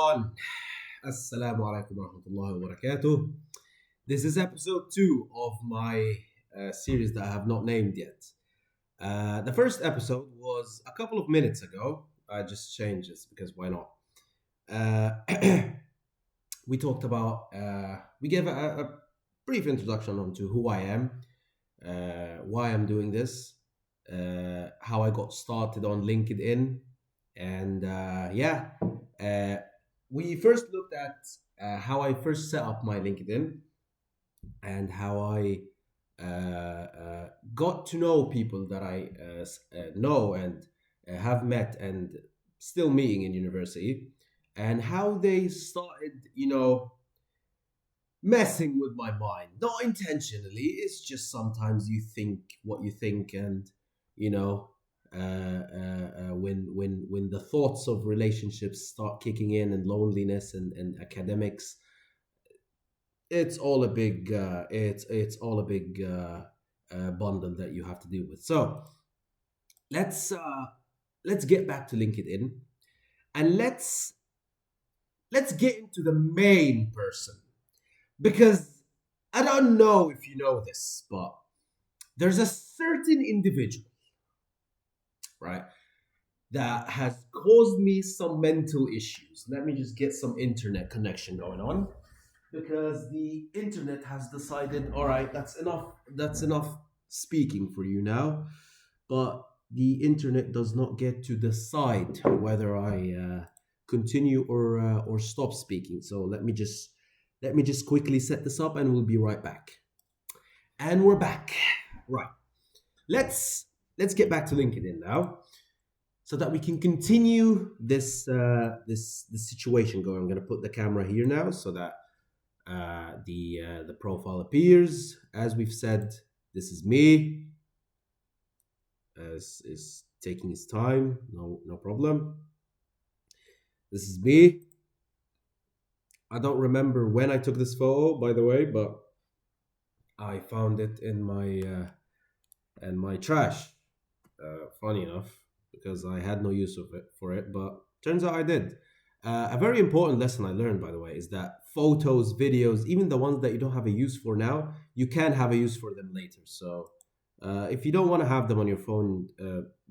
everyone. Assalamu alaikum wa rahmatullahi wa barakatuh. This is episode 2 of my series that I have not named yet. The first episode was a couple of minutes ago. I just changed this because why not? Uh, we talked about, we gave a brief introduction onto who I am, why I'm doing this, how I got started on LinkedIn, and uh, we first looked at how I first set up my LinkedIn and how I got to know people that I know and have met and still meeting in university, and how they started, messing with my mind. Not intentionally, it's just sometimes you think what you think, and you know. When the thoughts of relationships start kicking in, and loneliness and academics, it's all a big bundle that you have to deal with. So let's uh, let's get back to LinkedIn, and let's get into the main person, because I don't know if you know this, but there's a certain individual, right, that has caused me some mental issues. Let me just get some internet connection going on, because the internet has decided, all right, that's enough speaking for you now. But the internet does not get to decide whether I continue or stop speaking. So let me just quickly set this up, and we'll be right back. And we're back. Right. Let's get back to LinkedIn now, so that we can continue this situation going. I'm gonna put the camera here now so that the profile appears. As we've said, this is me. As is taking his time, no problem. This is me. I don't remember when I took this photo, by the way, but I found it in my trash. Funny enough, because I had no use of it for it, but turns out I did. A very important lesson I learned, by the way, is that photos, videos, even the ones that you don't have a use for now, you can have a use for them later. So if you don't want to have them on your phone,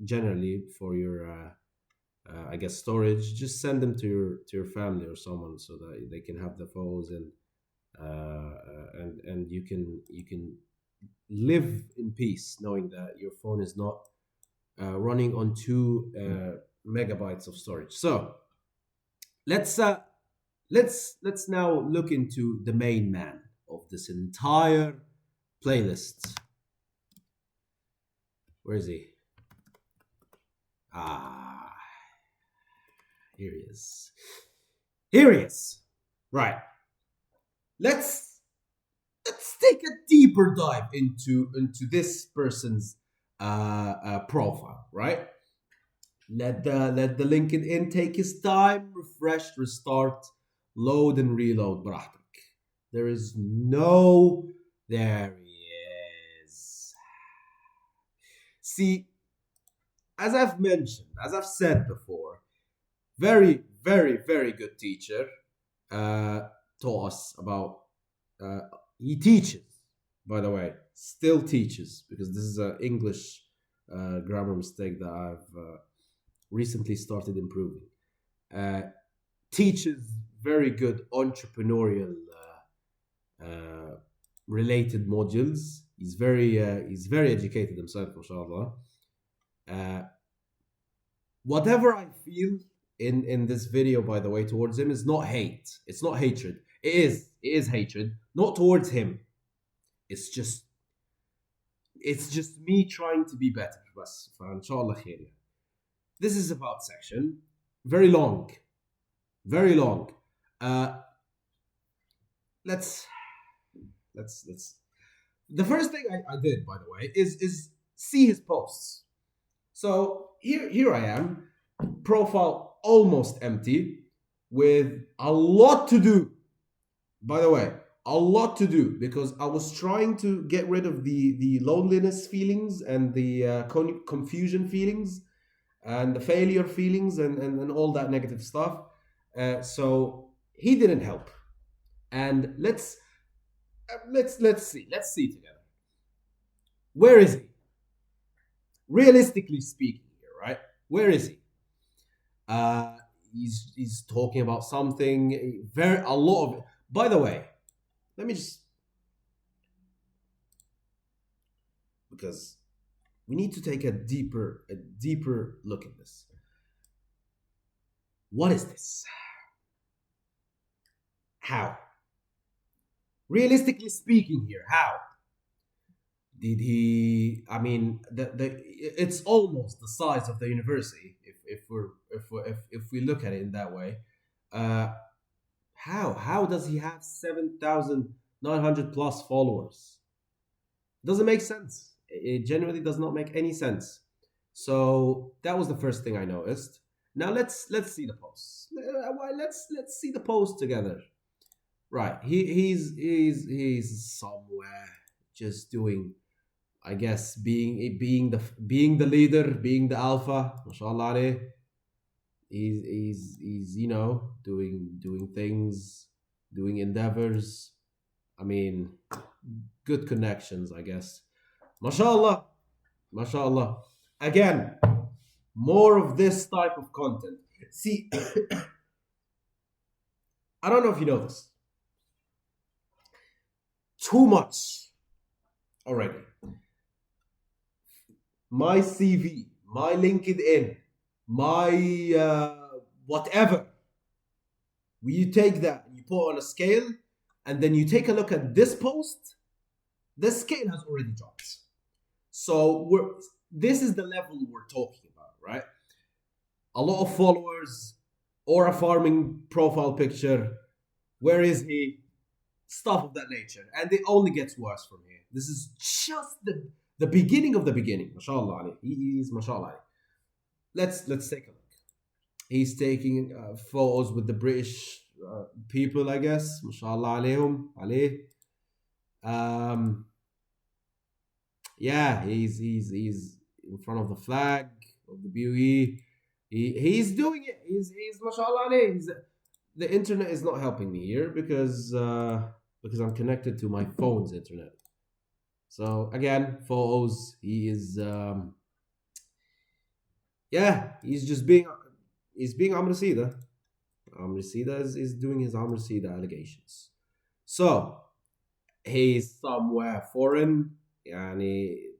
generally for your, I guess, storage, just send them to your family or someone, so that they can have the photos, and you can live in peace knowing that your phone is not running on 2 megabytes of storage. So let's uh, let's now look into the main man of this entire playlist. Where is he? Ah, here he is. Here he is. Right. Let's let's take a deeper dive into this person's profile. Right. Let the LinkedIn take his time, refresh, restart, load and reload. براحتك. There is no. There he is. See, as I've mentioned, as I've said before, very, very, very good teacher. Uh, Taught us about. Uh, he teaches, by the way, still teaches, because this is an English grammar mistake that I've recently started improving. Uh, Teaches very good entrepreneurial related modules. He's very educated himself, mashallah. Uh, Whatever I feel in this video, by the way, towards him, is not hate. It's not hatred. It is hatred, not towards him. It's just it's just me trying to be better. بس فإن شاء الله خير يعني. This is about section. Very long. Very long. Uh, let's let's. The first thing I did, by the way, is see his posts. So here I am, profile almost empty, with a lot to do. By the way, a lot to do, because I was trying to get rid of the loneliness feelings, and the confusion feelings, and the failure feelings, and all that negative stuff. So he didn't help. And let's see together. Where is he? Realistically speaking, here, right? Where is he? Uh, he's talking about something very a lot of. By the way, let me just because we need to take a deeper look at this. What is this? How? Realistically speaking, here, how did he? I mean, it's almost the size of the university. If we look at it in that way, uh, how does he have 7,900 plus followers? Doesn't make sense. It genuinely does not make any sense. So that was the first thing I noticed. Now let's see the posts. Let's see the post together. Right. He's somewhere just doing, I guess, being the leader, being the alpha. Mashallah alayh. He's doing things, doing endeavors. I mean, good connections, I guess. Mashallah, mashallah. Again, more of this type of content. See, I don't know if you know this. Too much already. My CV, my LinkedIn, my whatever. You take that, you put on a scale, and then you take a look at this post. The scale has already dropped. So this is the level we're talking about, right? A lot of followers or a farming profile picture. Where is he? Stuff of that nature, and it only gets worse from here. This is just the beginning of the beginning. Mashallah alayh. He is mashallah alayh. Let's take a look. He's taking photos with the British people, I guess. Mashallah alayhum alayh. Um, yeah, he's in front of the flag of the BUE. He's doing it. He's mashallah alayh. The internet is not helping me here because I'm connected to my phone's internet. So again, photos. He is yeah. He's being Amr Sida. Amr Sida is doing his Amr Sida allegations. So he's somewhere foreign, yani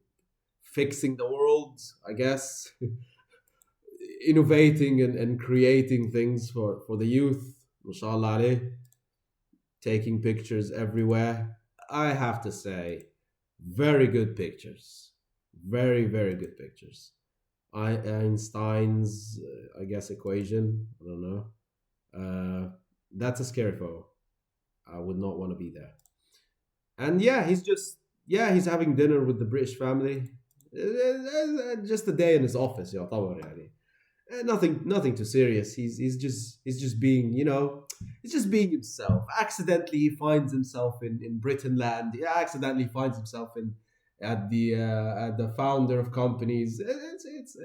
fixing the world, I guess, innovating and creating things for the youth. Mashallah alayh, taking pictures everywhere. I have to say, very good pictures. Very, very good pictures. Einstein's, I guess, equation. I don't know. That's a scary photo. I would not want to be there. And yeah, he's having dinner with the British family. Just a day in his office, يعتبر يعني. Nothing too serious. He's just being, he's just being himself. Accidentally he finds himself in Britain land. He accidentally finds himself in at the founder of companies. It's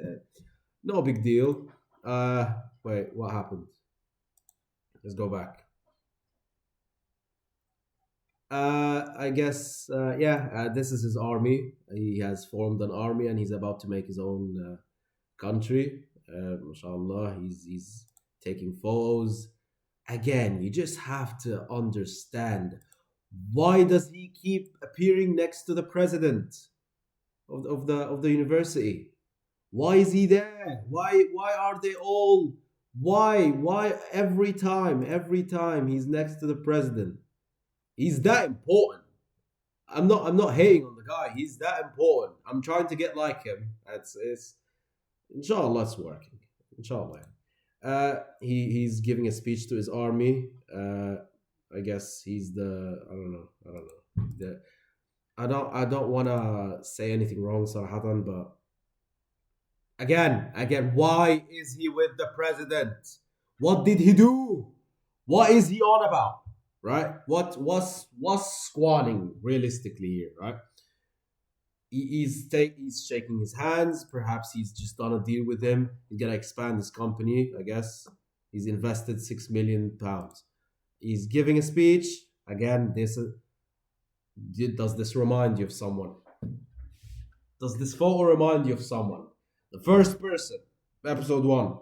no big deal. Wait, what happened? Let's go back. I guess yeah. This is his army. He has formed an army and he's about to make his own country. Mashallah, he's taking photos. Again, you just have to understand, why does he keep appearing next to the president of the university? Why is he there? Why are they all? Why every time he's next to the president? He's that important. I'm not hating on the guy. He's that important. I'm trying to get like him. It's inshallah it's working. Inshallah. He's giving a speech to his army. I guess he's the I don't know. I don't want to say anything wrong, Sarahatan, but again, why is he with the president? What did he do? What is he on about? Right? What's squatting realistically here? Right? He's shaking his hands. Perhaps he's just done a deal with him. He's gonna expand his company, I guess. He's invested £6 million. He's giving a speech. Again, does this remind you of someone? Does this photo remind you of someone? The first person, episode one.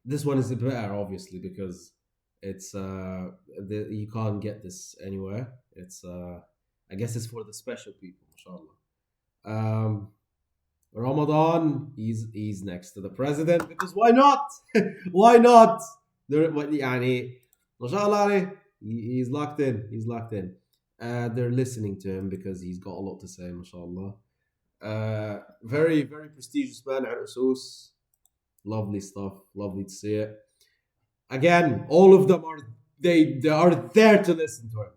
This one is better, obviously, because you can't get this anywhere. I guess it's for the special people, mashallah. Um, Ramadan, he's next to the president because why not? Why not? يعني ما شاء الله عليه. He's locked in. He's locked in. They're listening to him because he's got a lot to say, mashallah. Very, very prestigious man, Usus. Lovely stuff. Lovely to see it. Again, all of them they are there to listen to him.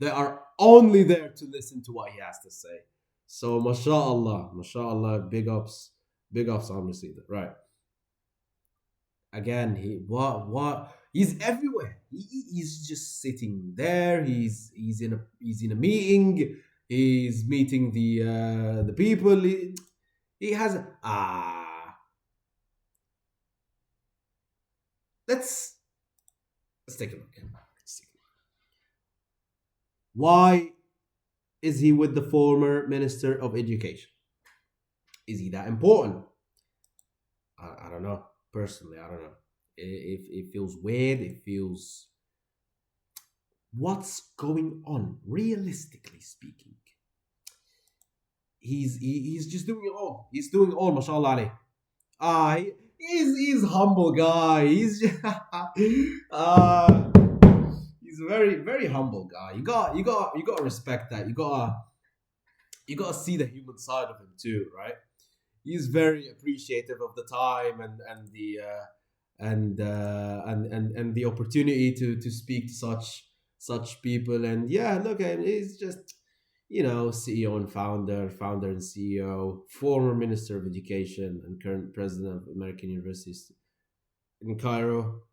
They are only there to listen to what he has to say. So, mashallah, big ups on Rashida. Right. Again, what he's everywhere. He's just sitting there. He's in a meeting. He's meeting the people. He has let's take a look. Why is he with the former Minister of Education? Is he that important? I don't know. Personally, I don't know. It feels weird. It feels. What's going on? Realistically speaking, he's just doing it all. He's doing it all, mashallah alayh. He's a humble guy. He's he's a very very humble guy. You got to respect that. You got to see the human side of him too, right? He's very appreciative of the time and the opportunity to speak to such people. And yeah, look, and he's just CEO and founder and CEO, former Minister of Education, and current president of American Universities in Cairo.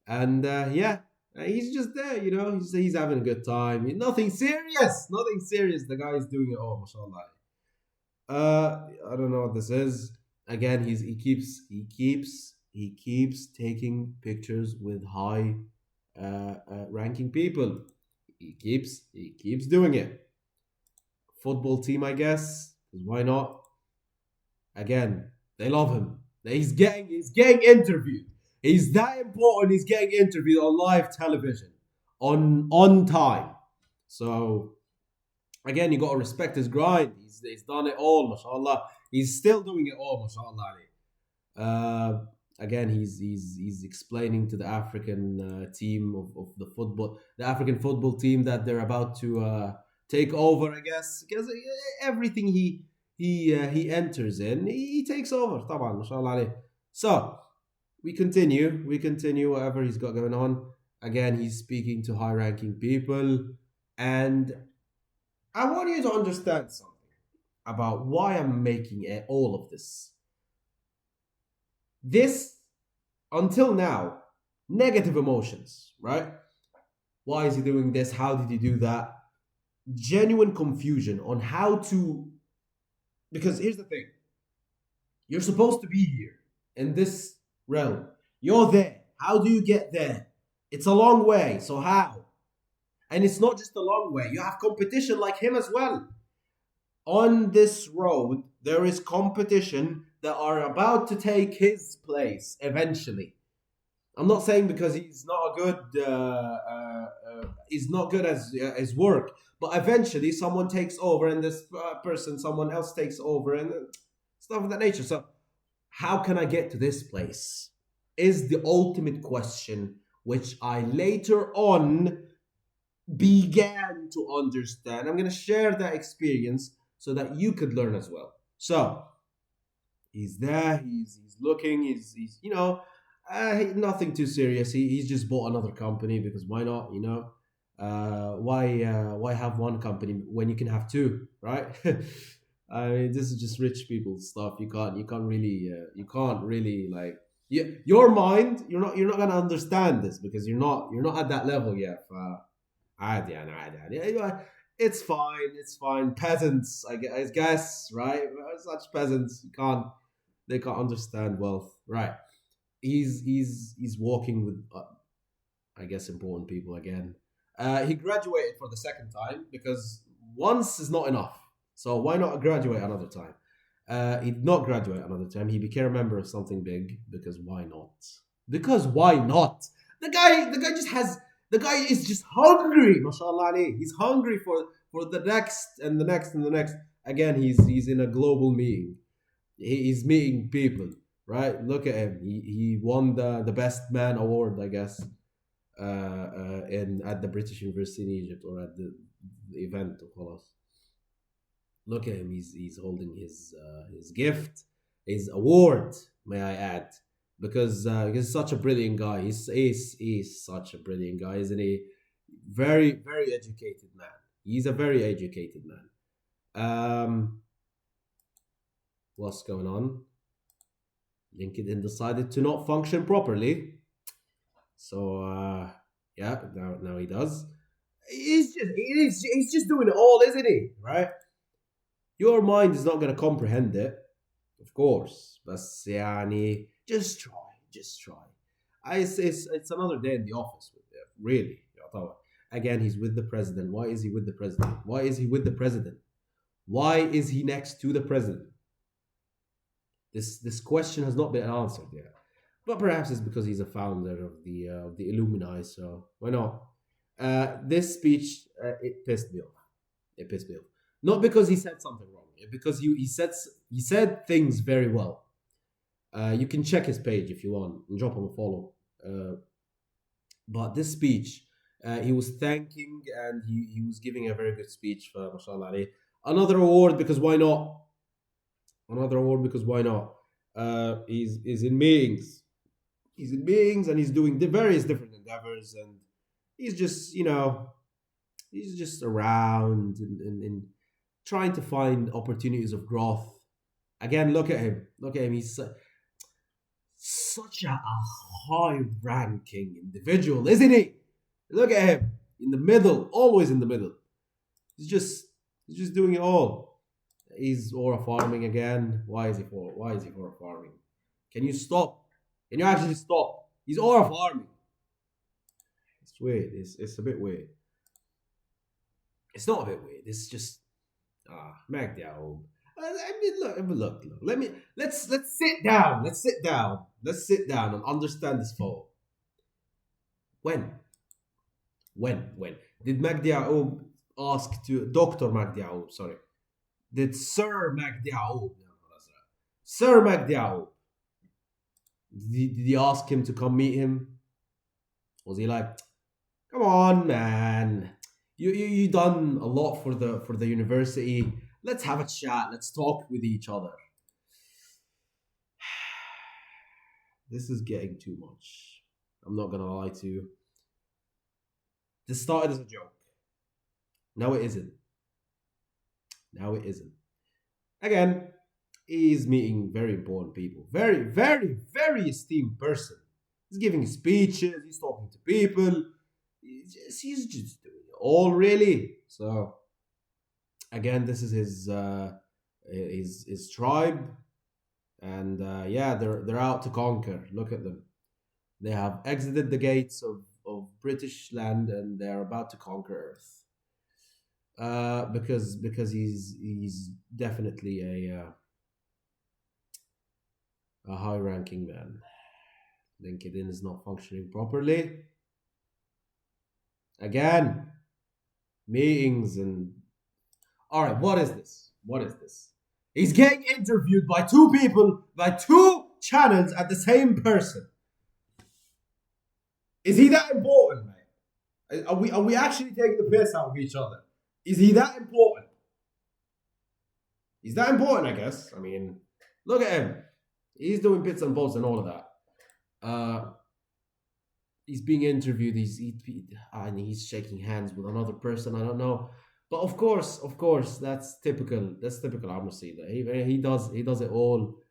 And yeah, he's just there. He's having a good time. Nothing serious. Nothing serious. The guy is doing it all, mashallah. I don't know what this is. Again, he keeps taking pictures with high ranking people. He keeps doing it. Football team, I guess. 'Cause why not? Again, they love him. He's getting interviewed. He's that important. He's getting interviewed on live television on time. So again, you got to respect his grind. He's done it all, mashallah. He's still doing it all, mashallah. Again, he's explaining to the African team of the African football team that they're about to take over. I guess because everything he enters in, he takes over. طبعا, mashallah. So we continue whatever he's got going on. Again, he's speaking to high-ranking people, and I want you to understand something about why I'm making all of this. This, until now, negative emotions, right? Why is he doing this? How did he do that? Genuine confusion on how to. Because here's the thing, you're supposed to be here in this realm. You're there. How do you get there? It's a long way. So how? And it's not just a long way. You have competition like him as well. On this road, there is competition that are about to take his place eventually. I'm not saying because he's not good at his work, but eventually someone takes over, and this someone else takes over, and stuff of that nature. So, how can I get to this place? Is the ultimate question, which I later on began to understand. I'm going to share that experience so that you could learn as well. So he's there, he's looking, he's nothing too serious. He's just bought another company because why not? Why have one company when you can have two, right? I mean, this is just rich people stuff. You can't really like your mind. You're not gonna understand this because you're not at that level yet. عادي يعني عادي. It's fine. Peasants, I guess, right? Such peasants, they can't understand wealth, right? He's walking with I guess important people again. He graduated for the second time because once is not enough. So why not graduate another time? He did not graduate another time. He became a member of something big because why not? Because why not? The guy just has. The guy is just hungry. Mashallah alayhi. He's hungry for the next and the next and the next. Again, he's in a global meeting. He's meeting people. Right? Look at him. He won the best man award, I guess, in at the British University in Egypt or at the event. خلاص. Look at him. He's holding his gift, his award. May I add, because he's such a brilliant guy. He's such a brilliant guy, isn't he? Very educated man. He's a very educated man. What's going on? LinkedIn decided to not function properly. So yeah, now he does. He's just doing it all, isn't he? Right? Your mind is not going to comprehend it, of course. But يعني, just try. It's another day in the office with him, really. يعتبر. Again, he's with the president. Why is he with the president? Why is he with the president? Why is he next to the president? This question has not been answered yet. But perhaps it's because he's a founder of the Illuminati, so why not? This speech it pissed me off. It pissed me off. Not because he said something wrong, because he said things very well. You can check his page if you want and drop him a follow. But this speech, he was thanking and he was giving a very good speech for Mashallah Ali. Another award because why not? Another award because why not? He's in meetings. He's in meetings and he's doing the various different endeavors and he's just he's just around and trying to find opportunities of growth. Again, look at him. He's such a high-ranking individual, isn't he? Look at him in the middle, always in the middle. He's just doing it all. He's aura farming again. Why is he aura farming? Can you stop? Can you actually stop? He's aura farming. It's weird. It's a bit weird. It's not a bit weird. It's just Magdi Aoub. I mean, look. Let's sit down. Let's sit down. Let's sit down and understand this fall. When? When? Did Magdi Aoub ask to Dr. Magdi Aoub, sorry. Did Sir Magdi Aoub, Sir Magdi Aoub, did he ask him to come meet him? Was he like, come on, man. You done a lot for the university. Let's have a chat. Let's talk with each other. This is getting too much. I'm not gonna lie to you. This started as a joke. Now it isn't. Now it isn't. Again, he's meeting very important people. Very esteemed person. He's giving speeches. He's talking to people. He's just doing it all, really. So, again, this is his tribe, and yeah, they're out to conquer. Look at them. They have exited the gates of British land, and they're about to conquer Earth. Because he's definitely a high ranking man. LinkedIn is not functioning properly. Again, meetings and all right. What is this? What is this? He's getting interviewed by two people, by two channels at the same person. Is he that important, mate? Are we actually taking the piss out of each other? Is he that important? He's that important, I guess. I mean, look at him. He's doing bits and bobs and all of that. He's being interviewed. And he's shaking hands with another person. I don't know, but of course, that's typical. That's typical Amr Sida. He does it all.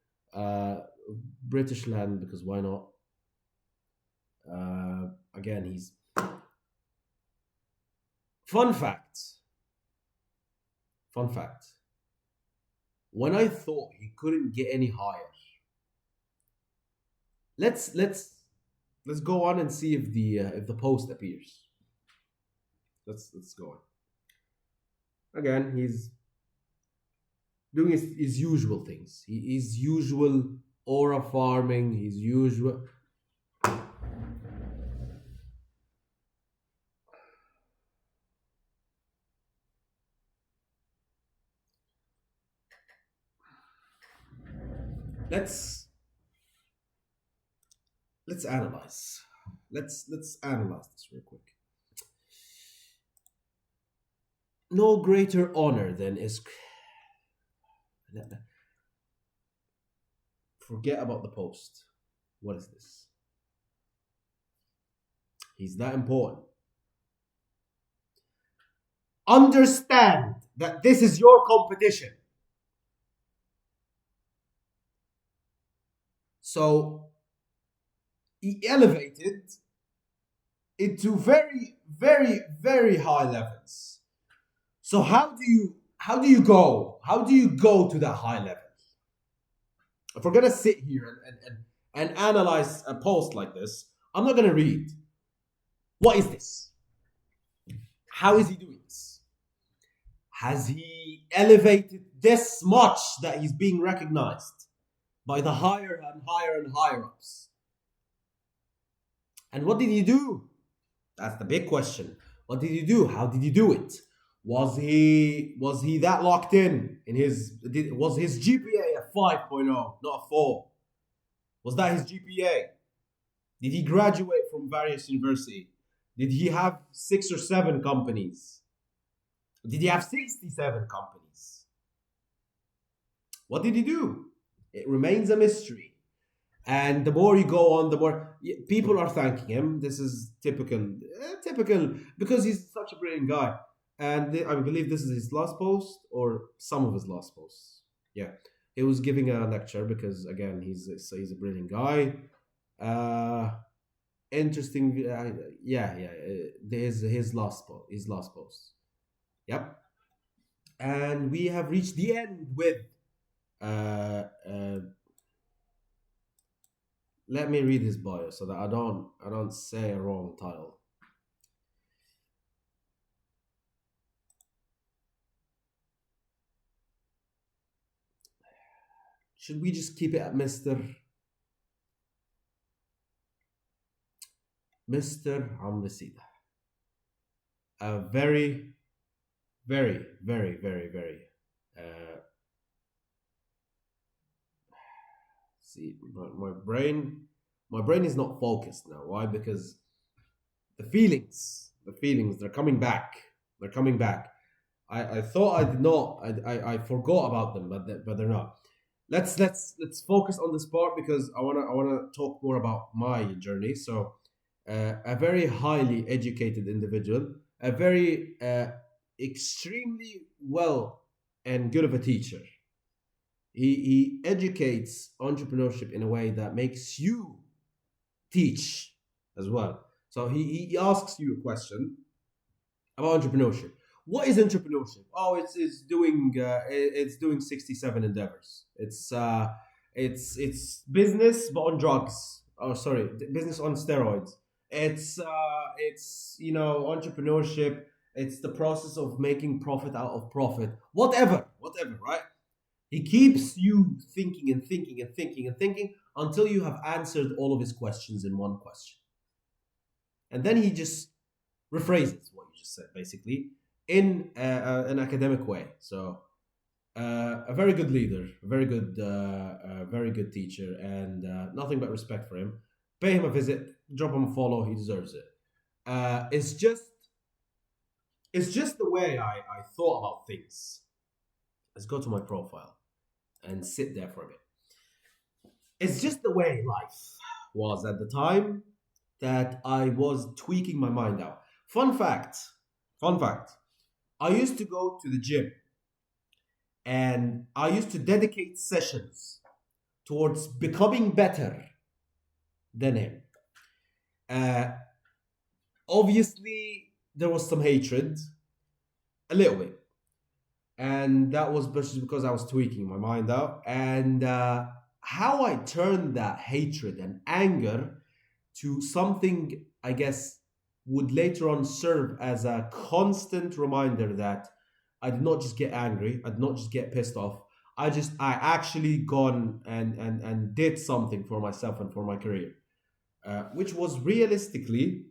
British land because why not? Again, he's fun fact. Fun fact. When I thought he couldn't get any higher, Let's go on and see if the post appears. Let's go on. Again, he's doing his usual things. His usual aura farming. His usual. Let's let's analyze. Let's analyze this real quick. No greater honor than is. Forget about the post. What is this? He's that important. Understand that this is your competition. So he elevated into very, very, very high levels. So how do you go? How do you go to that high level? If we're gonna sit here and analyze a post like this, I'm not gonna read. What is this? How is he doing this? Has he elevated this much that he's being recognized by the higher and higher and higher ups? And what did he do? That's the big question. What did he do? How did he do it? Was he that locked in was his GPA a 5.0, not a 4? Was that his GPA? Did he graduate from various university? Did he have 6 or 7 companies? Did he have 67 companies? What did he do? It remains a mystery. And the more you go on, the more people are thanking him. This is typical, because he's such a brilliant guy. And I believe this is his last post or some of his last posts. Yeah, he was giving a lecture because again he's a brilliant guy. Uh, Interesting. Yeah. His last post. His last post. Yep. And we have reached the end with. Uh, uh, Let me read his bio so that I don't say a wrong title. Should we just keep it at Mr. Hamdasida? A very, very, very, very, very. Uh, See, my brain is not focused now. Why? Because the feelings, they're coming back. They're coming back. I thought I did not. I forgot about them, but they're not. Let's focus on this part because I wanna talk more about my journey. So, a very highly educated individual, a very extremely well and good of a teacher. He educates entrepreneurship in a way that makes you teach as well. So he asks you a question about entrepreneurship. What is entrepreneurship? Oh, it's doing 67 endeavors. It's business but on drugs. Oh, sorry, business on steroids. It's entrepreneurship. It's the process of making profit out of profit. Whatever, right? He keeps you thinking and thinking and thinking and thinking until you have answered all of his questions in one question. And then he just rephrases what you just said, basically, in an academic way. So, a very good leader, very good teacher, and nothing but respect for him. Pay him a visit, drop him a follow. He deserves it. Uh, it's just, it's just the way I thought about things. Let's go to my profile and sit there for a bit. It's just the way life was at the time that I was tweaking my mind out. Fun fact. I used to go to the gym and I used to dedicate sessions towards becoming better than him. Uh, Obviously, there was some hatred, a little bit, and that was just because I was tweaking my mind out. And how I turned that hatred and anger to something, I guess, would later on serve as a constant reminder that I did not just get angry, I did not just get pissed off. I actually gone and did something for myself and for my career, which was realistically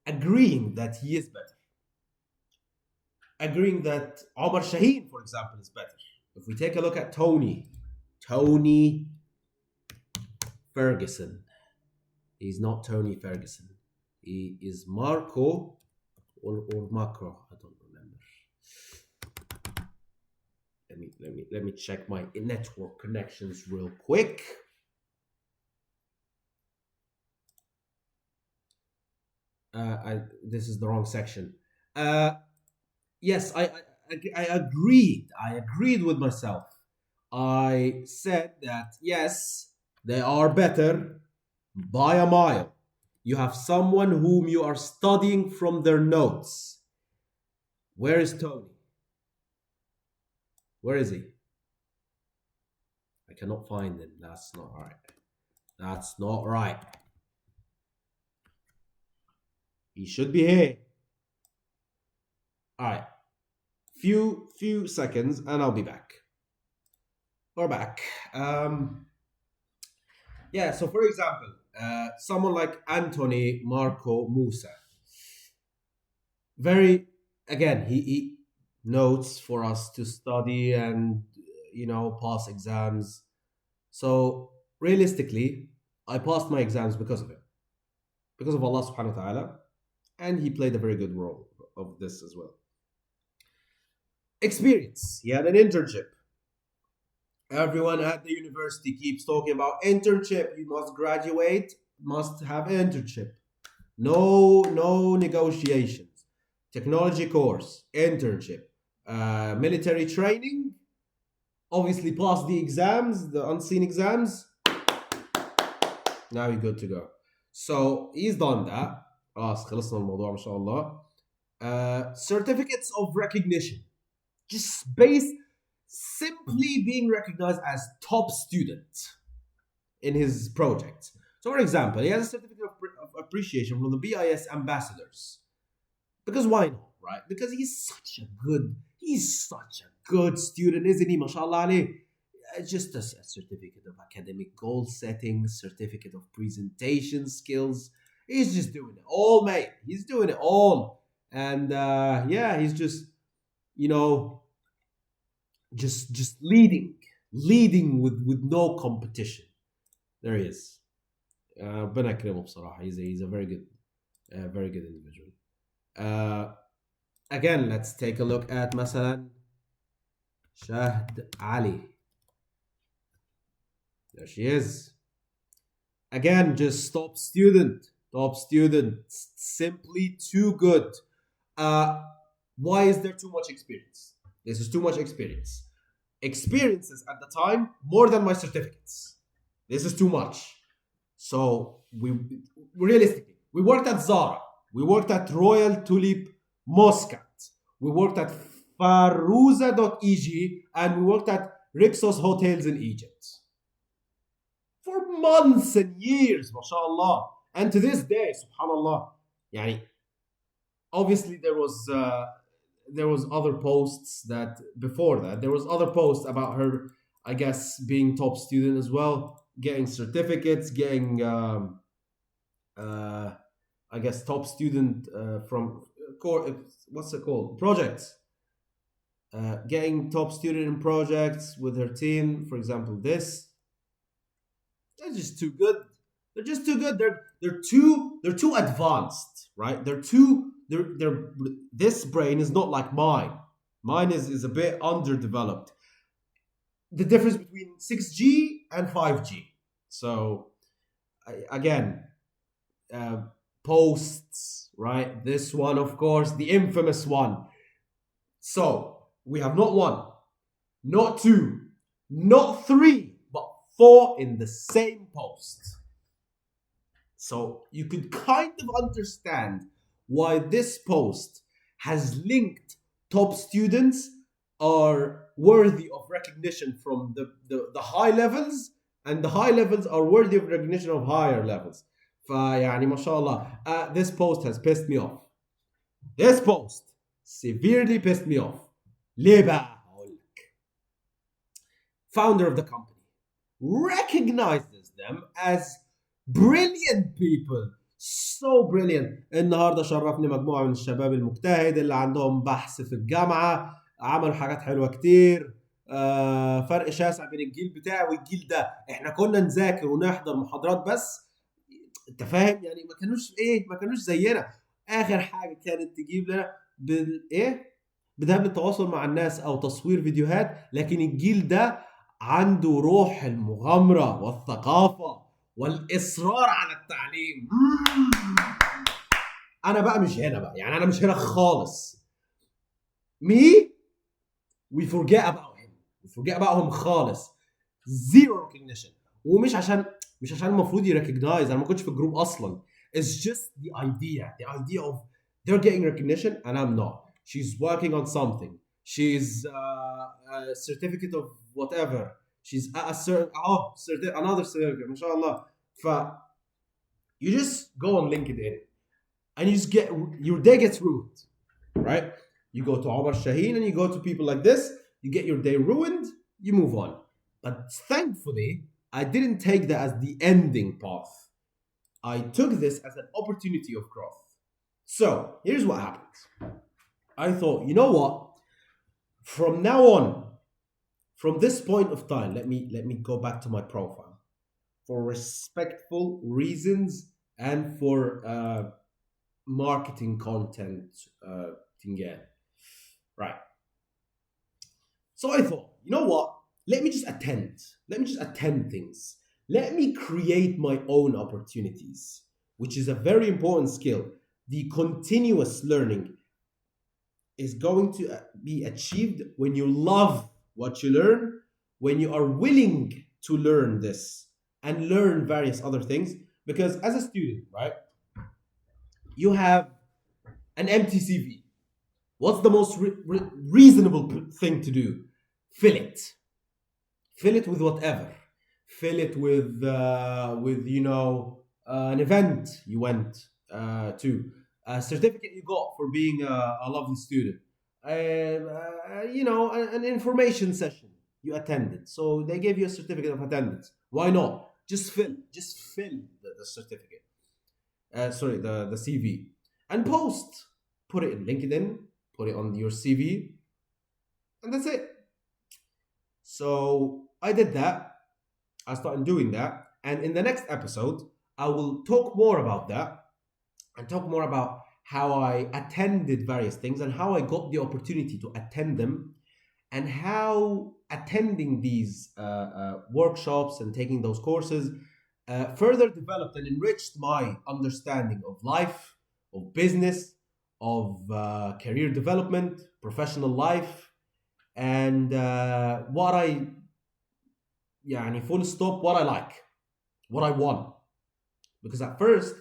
agreeing that he is better, agreeing that Omar Shaheen, for example, is better. If we take a look at Tony Ferguson, he's not Tony Ferguson. He is Marco or Macro. I don't remember. Let me check my network connections real quick. This is the wrong section. Yes, I agreed. I agreed with myself. I said that yes, they are better by a mile. You have someone whom you are studying from their notes. Where is Tony? Where is he? I cannot find him. That's not right. That's not right. He should be here. All right. Few seconds and I'll be back. We're back. Yeah, so for example, someone like Anthony Marco Musa. Very, again, he notes for us to study and, pass exams. So realistically, I passed my exams because of him, because of Allah subhanahu wa ta'ala, and he played a very good role of this as well. Experience. He had an internship. Everyone at the university keeps talking about internship. You must graduate, must have internship. No negotiations. Technology course, internship. Military training. Obviously, pass the exams, the unseen exams. Now you're good to go. So he's done that. خلصنا الموضوع ما شاء الله. Certificates of recognition. Just based simply being recognized as top student in his project. So, for example, he has a certificate of appreciation from the BIS ambassadors. Because why not, right? Because he's such a good student, isn't he? MashaAllah alayh. Just a certificate of academic goal setting, certificate of presentation skills. He's just doing it all, mate. He's doing it all. And yeah, he's just, just leading with no competition. There he is. ربنا يكرمه بصراحة. He's a very good individual. Again, let's take a look at مثلا Shahd Ali. There she is. Again, just top student, simply too good. Why is there too much experience? This is too much experience. Experiences at the time more than my certificates. This is too much. So we realistically, we worked at Zara, we worked at Royal Tulip Muscat, we worked at Farouza.eg, and we worked at Rixos hotels in Egypt for months and years, mashallah. And to this day, subhanallah, yani, obviously there was other posts that before that there was other posts about her, I guess, being top student as well, getting certificates, getting I guess top student from what's it called, projects, getting top student in projects with her team. For example, they're just too good. They're just too good. They're too advanced, right? They're this brain is not like mine. Mine is a bit underdeveloped. The difference between 6G and 5G. So again, posts, right? This one, of course, the infamous one. So we have not one, not two, not three, but four in the same post. So you could kind of understand why this post has linked top students are worthy of recognition from the high levels, and the high levels are worthy of recognition of higher levels. فيعني ما شاء الله. This post has pissed me off. This post severely pissed me off. ليه بقى؟ هقول لك. Founder of the company recognizes them as brilliant people. So brilliant. النهارده شرفني مجموعة من الشباب المجتهد اللي عندهم بحث في الجامعة، عملوا حاجات حلوة كتير. فرق شاسع بين الجيل بتاعي والجيل ده. احنا كنا نذاكر ونحضر محاضرات بس، انت فاهم يعني، ما كانوش زينا. اخر حاجة كانت تجيب لنا بذهاب التواصل مع الناس او تصوير فيديوهات، لكن الجيل ده عنده روح المغامرة والثقافة والإصرار على التعليم. أنا بقى مش هنا بقى، يعني أنا مش هنا خالص. Me, we forget about him. We forget about him خالص. Zero recognition. ومش عشان المفروض يريكوجنايز، أنا ما كنتش في الجروب أصلا. It's just the idea of they're getting recognition and I'm not. She's working on something. She's a certificate of whatever. She's at a certain another certificate, mashallah. You just go on LinkedIn and you just get your day gets ruined, right? You go to Omar Shaheen and you go to people like this, you get your day ruined, you move on. But thankfully, I didn't take that as the ending path. I took this as an opportunity of growth. So here's what happened. I thought, you know what? From now on, from this point of time, let me go back to my profile. For respectful reasons and for marketing content right. So I thought, you know what? Let me just attend things. Let me create my own opportunities, which is a very important skill. The continuous learning is going to be achieved when you love what you learn, when you are willing to learn this and learn various other things. Because as a student, right, you have an empty CV. What's the most reasonable thing to do? Fill it. Fill it with whatever. Fill it with an event you went to, a certificate you got for being a lovely student, an information session you attended. So they gave you a certificate of attendance. Why not? Just fill the certificate. The CV, and post. Put it in LinkedIn. Put it on your CV, and that's it. So I did that. I started doing that, and in the next episode, I will talk more about that and talk more about how I attended various things and how I got the opportunity to attend them, and how attending these workshops and taking those courses further developed and enriched my understanding of life, of business, of career development, professional life, and what I like, what I want. Because at first,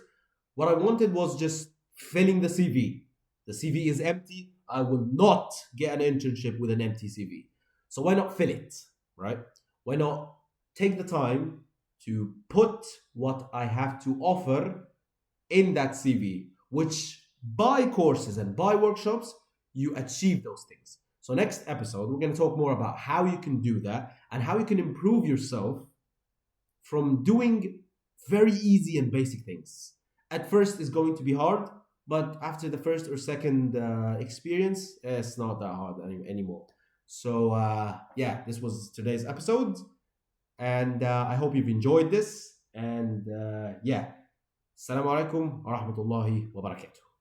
what I wanted was just filling the CV. The CV is empty. I will not get an internship with an empty CV. So why not fill it, right? Why not take the time to put what I have to offer in that CV, which by courses and by workshops, you achieve those things. So next episode, we're going to talk more about how you can do that and how you can improve yourself from doing very easy and basic things. At first, it's going to be hard, but after the first or second experience, it's not that hard anymore. So this was today's episode, and I hope you've enjoyed this. And Assalamu alaikum wa rahmatullahi wa barakatuh.